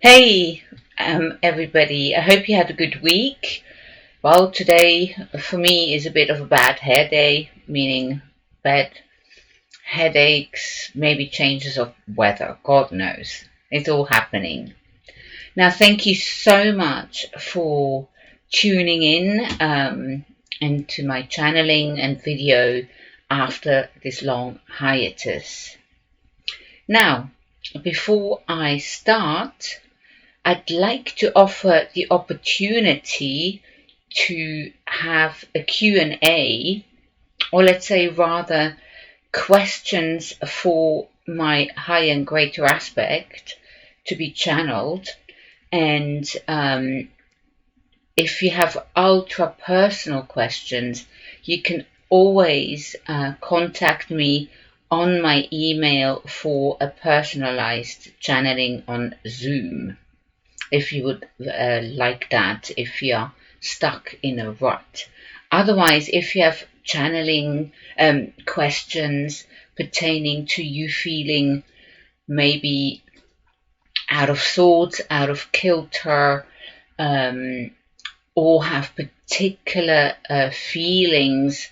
Hey, everybody. I hope you had a good week. Well, today for me is a bit of a bad hair day, meaning bad headaches, maybe changes of weather. God knows. It's all happening. Now, thank you so much for tuning in into my channeling and video after this long hiatus. Now, before I start, I'd like to offer the opportunity to have a Q&A, or let's say rather questions for my higher and greater aspect to be channeled. And if you have ultra personal questions, you can always contact me on my email for a personalized channeling on Zoom, if you would like that, if you're stuck in a rut. Otherwise, if you have channeling questions pertaining to you feeling maybe out of sorts, out of kilter, or have particular feelings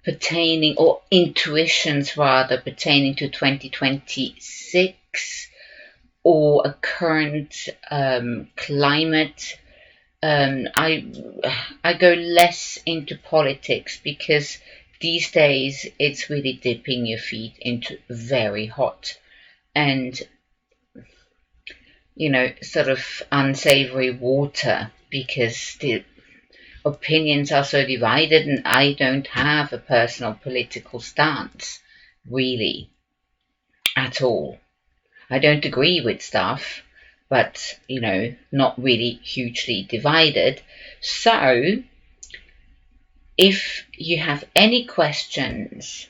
pertaining, or intuitions rather, pertaining to 2026 or a current climate. I go less into politics because these days it's really dipping your feet into very hot and sort of unsavory water, because the opinions are so divided, and I don't have a personal political stance really at all. I don't agree with stuff, but not really hugely divided. So if you have any questions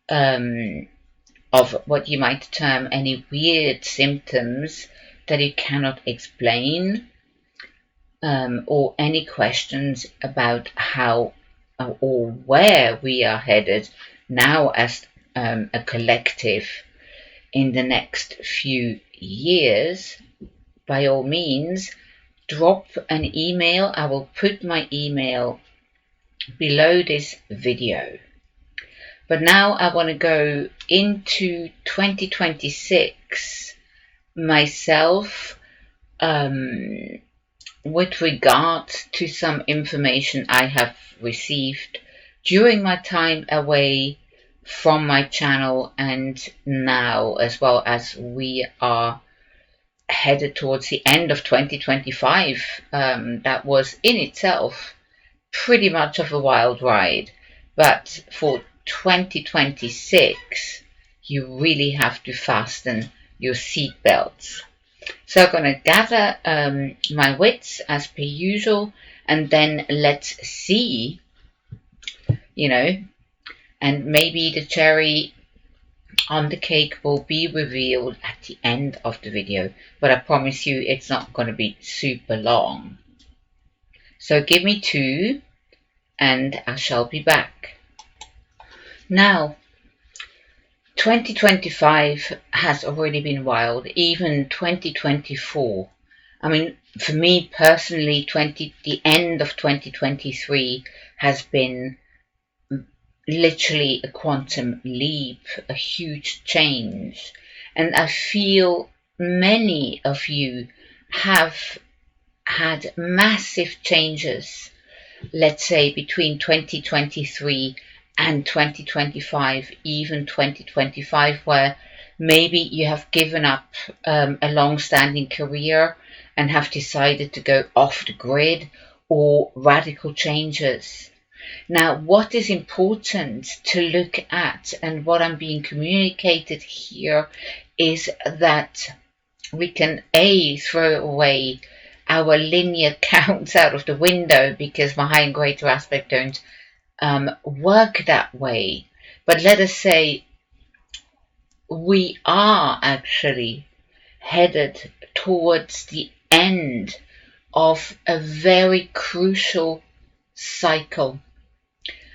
of what you might term any weird symptoms that you cannot explain, or any questions about how or where we are headed now as a collective in the next few years, by all means, drop an email. I will put my email below this video. But now I want to go into 2026 myself, with regard to some information I have received during my time away from my channel, and now, as well as we are headed towards the end of 2025. That was in itself pretty much of a wild ride, but for 2026 you really have to fasten your seatbelts. So I'm going to gather my wits as per usual, and then let's see, and maybe the cherry on the cake will be revealed at the end of the video, but I promise you it's not going to be super long. So give me 2 and I shall be back. Now, 2025 has already been wild, even 2024. I mean, for me personally, the end of 2023 has been literally a quantum leap, a huge change. And I feel many of you have had massive changes, let's say between 2023 and 2025, even 2025, where maybe you have given up a long-standing career and have decided to go off the grid, or radical changes. Now, what is important to look at, and what I'm being communicated here, is that we can throw away our linear counts out of the window, because my high and greater aspect don't work that way. But let us say we are actually headed towards the end of a very crucial cycle,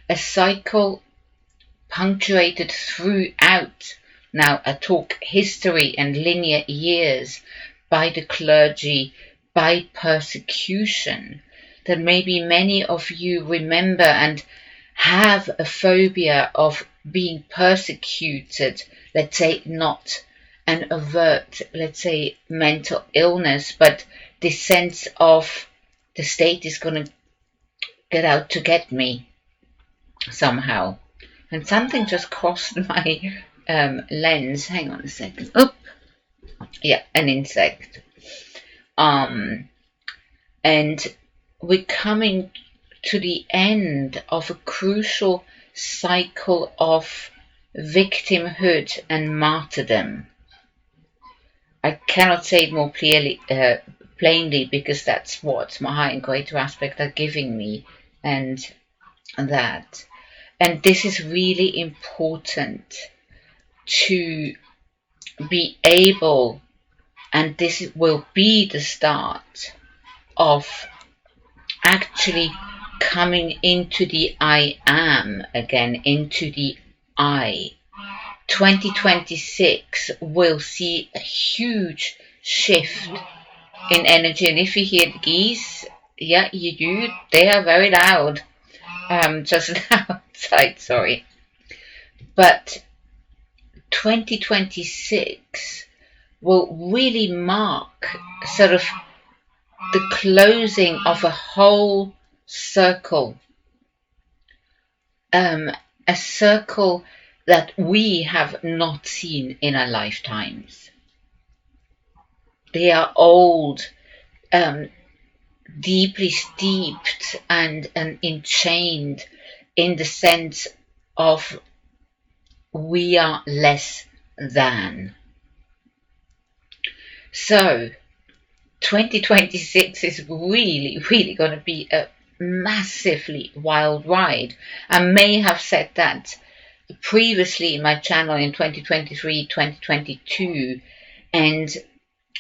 a cycle punctuated throughout. Now I talk history and linear years, by the clergy, by persecution, that maybe many of you remember and have a phobia of being persecuted, let's say not an overt, let's say, mental illness, but the sense of the state is going to get out to get me somehow. And something just crossed my lens. Hang on a second. Oop. Yeah, an insect. And we're coming to the end of a crucial cycle of victimhood and martyrdom. I cannot say it more plainly, because that's what my high and greater aspect are giving me, and that. And this is really important to be able, and this will be the start of actually coming into the I am again, into the I. 2026 will see a huge shift in energy. And if you hear the geese, yeah, you do, they are very loud. Just outside, sorry. But 2026 will really mark sort of the closing of a whole circle, a circle that we have not seen in our lifetimes. They are old, deeply steeped and enchained in the sense of we are less than. So 2026 is really going to be a massively wild ride. I may have said that previously in my channel in 2023, 2022, and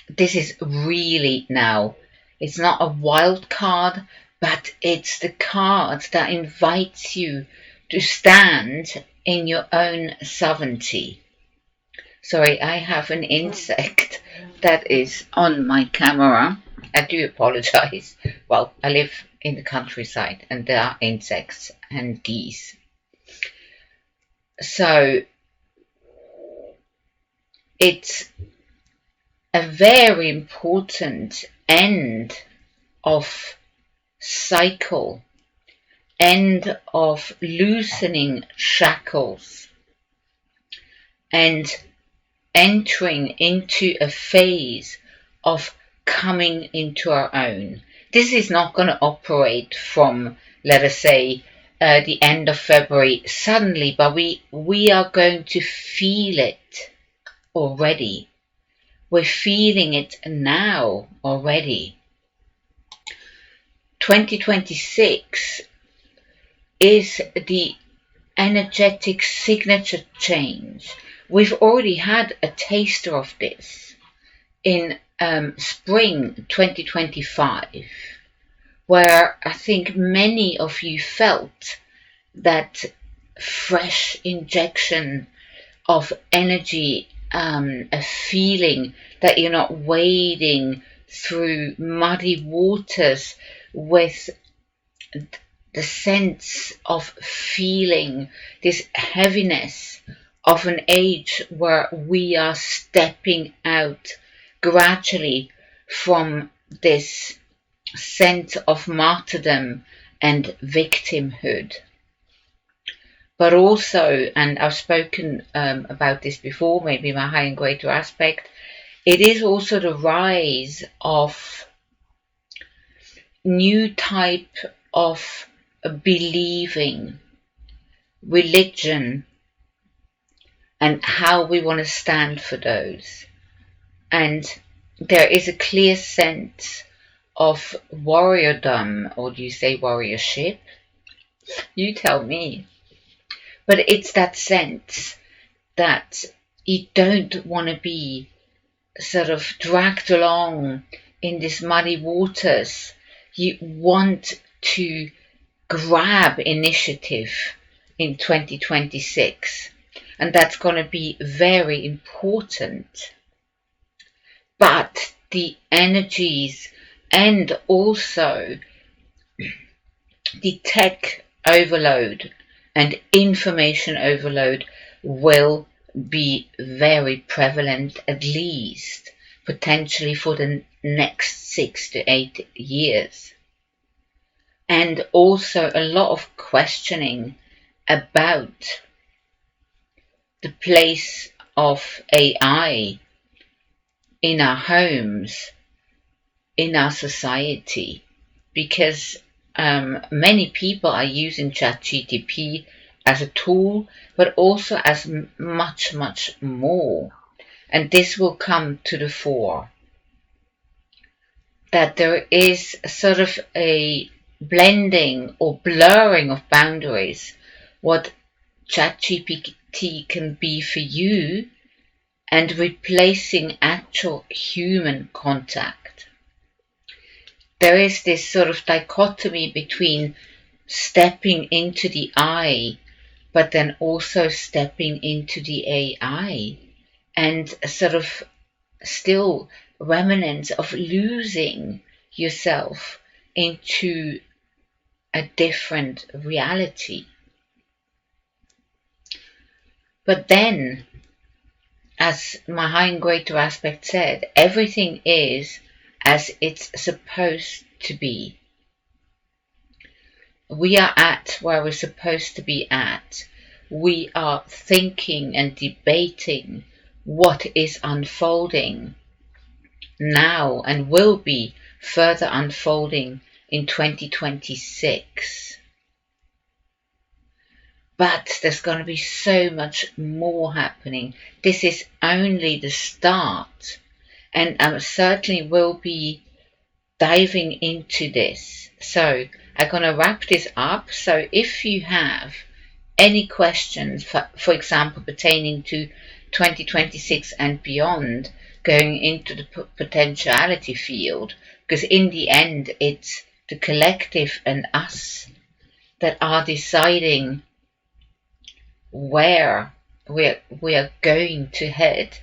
this is really now. It's not a wild card, but it's the card that invites you to stand in your own sovereignty. Sorry, I have an insect that is on my camera. I do apologize. Well, I live in the countryside and there are insects and geese. So it's a very important end of cycle, end of loosening shackles, and entering into a phase of coming into our own. This is not going to operate from, let us say, the end of February suddenly, but we are going to feel it already. We're feeling it now already. 2026 is the energetic signature change. We've already had a taster of this in spring 2025, where I think many of you felt that fresh injection of energy, a feeling that you're not wading through muddy waters with the sense of feeling this heaviness of an age where we are stepping out gradually from this sense of martyrdom and victimhood. But also, and I've spoken about this before, maybe my high and greater aspect, it is also the rise of new type of believing, religion, and how we want to stand for those. And there is a clear sense of warriordom, or do you say warriorship? You tell me. But it's that sense that you don't want to be sort of dragged along in these muddy waters. You want to grab initiative in 2026. And that's going to be very important. But the energies and also the tech overload and information overload will be very prevalent, at least potentially for the next 6 to 8 years. And also a lot of questioning about the place of AI in our homes, in our society, because many people are using ChatGPT as a tool, but also as much, much more. And this will come to the fore, that there is sort of a blending or blurring of boundaries, what ChatGPT can be for you, and replacing actual human contact. There is this sort of dichotomy between stepping into the I, but then also stepping into the AI, and sort of still remnants of losing yourself into a different reality. But then, as my high and greater aspect said, everything is as it's supposed to be. We are at where we're supposed to be at. We are thinking and debating what is unfolding now and will be further unfolding in 2026. But there's going to be so much more happening. This is only the start. And I certainly will be diving into this. So I'm going to wrap this up. So if you have any questions, for example, pertaining to 2026 and beyond, going into the potentiality field, because in the end, it's the collective and us that are deciding where we are going to head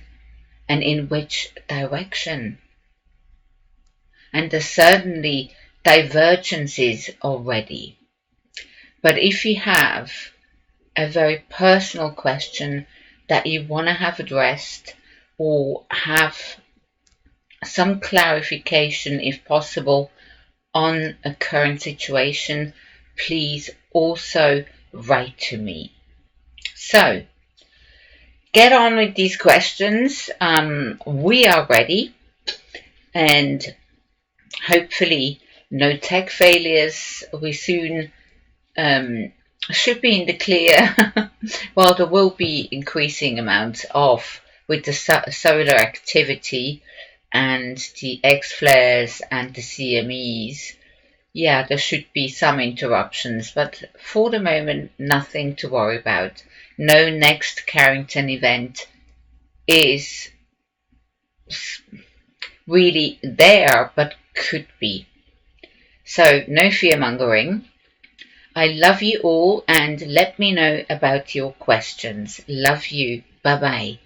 and in which direction. And there's certainly divergences already. But if you have a very personal question that you want to have addressed, or have some clarification, if possible, on a current situation, please also write to me. So, get on with these questions. We are ready, and hopefully no tech failures. We soon should be in the clear. Well, there will be increasing amounts of, with the solar activity and the X-flares and the CMEs. Yeah, there should be some interruptions, but for the moment, nothing to worry about. No next Carrington event is really there, but could be. So, no fear-mongering. I love you all, and let me know about your questions. Love you. Bye-bye.